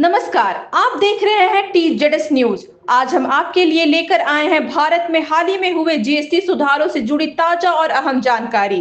नमस्कार, आप देख रहे हैं TZS न्यूज। आज हम आपके लिए लेकर आए हैं भारत में हाल ही में हुए जीएसटी सुधारों से जुड़ी ताजा और अहम जानकारी।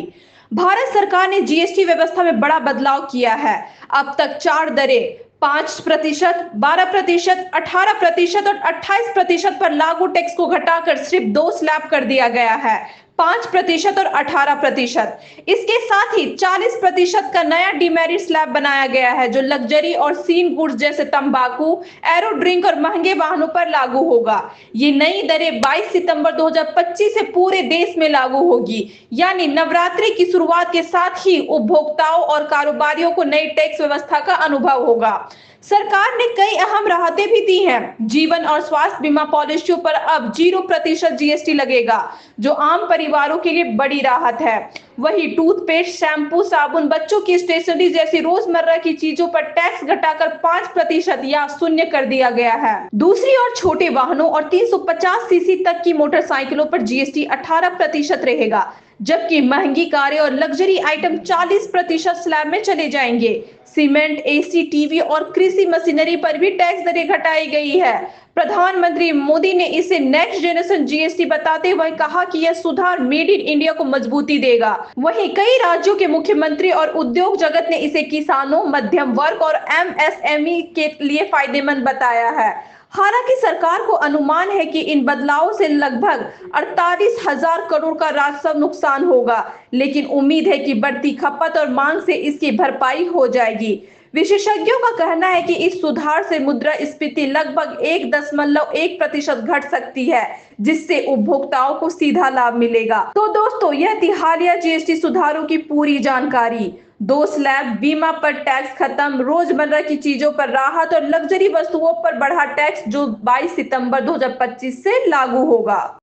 भारत सरकार ने जीएसटी व्यवस्था में बड़ा बदलाव किया है। अब तक 4 दरें 5%, 12%, 18% और 28% पर लागू टैक्स को घटाकर सिर्फ 2 स्लैब कर दिया गया है, 5% और 18%। इसके साथ ही 40% का नया डीमेरिट स्लैब बनाया गया है, जो लग्जरी और सीन गुड्स जैसे तंबाकू, एरो ड्रिंक और महंगे वाहनों पर लागू होगा। ये नई दरें 22 सितंबर 2025 से पूरे देश में लागू होगी, यानी नवरात्रि की शुरुआत के साथ ही उपभोक्ताओं और कारोबारियों को नई टैक्स व्यवस्था का अनुभव होगा। सरकार ने कई अहम राहतें भी दी हैं। जीवन और स्वास्थ्य बीमा पॉलिसियों पर अब 0% जीएसटी लगेगा, जो आम परिवारों के लिए बड़ी राहत है। वही टूथपेस्ट, शैम्पू, साबुन, बच्चों की स्टेशनरी जैसी रोजमर्रा की चीजों पर टैक्स घटाकर 5% या शून्य कर दिया गया है। दूसरी ओर छोटे वाहनों और 350 सीसी तक की मोटरसाइकिलों पर जीएसटी 18% रहेगा, जबकि महंगी कारें और लग्जरी आइटम 40% स्लैब में चले जाएंगे। सीमेंट, एसी, टीवी और कृषि मशीनरी पर भी टैक्स दरें घटाई गई है। प्रधानमंत्री मोदी ने इसे नेक्स्ट जनरेशन जीएसटी बताते हुए कहा कि यह सुधार मेड इन इंडिया को मजबूती देगा। वहीं कई राज्यों के मुख्यमंत्री और उद्योग जगत ने इसे किसानों, मध्यम वर्ग और एमएसएमई के लिए फायदेमंद बताया है। हालांकि सरकार को अनुमान है कि इन बदलावों से लगभग 48,000 करोड़ का राजस्व नुकसान होगा, लेकिन उम्मीद है कि बढ़ती खपत और मांग से इसकी भरपाई हो जाएगी। विशेषज्ञों का कहना है कि इस सुधार से मुद्रास्फीति लगभग 1.1% घट सकती है, जिससे उपभोक्ताओं को सीधा लाभ मिलेगा। तो दोस्तों, यह थी हालिया जीएसटी सुधारों की पूरी जानकारी। 2 स्लैब, बीमा पर टैक्स खत्म, रोजमर्रा की चीजों पर राहत और लग्जरी वस्तुओं पर बढ़ा टैक्स, जो 22 सितंबर 2025 से लागू होगा।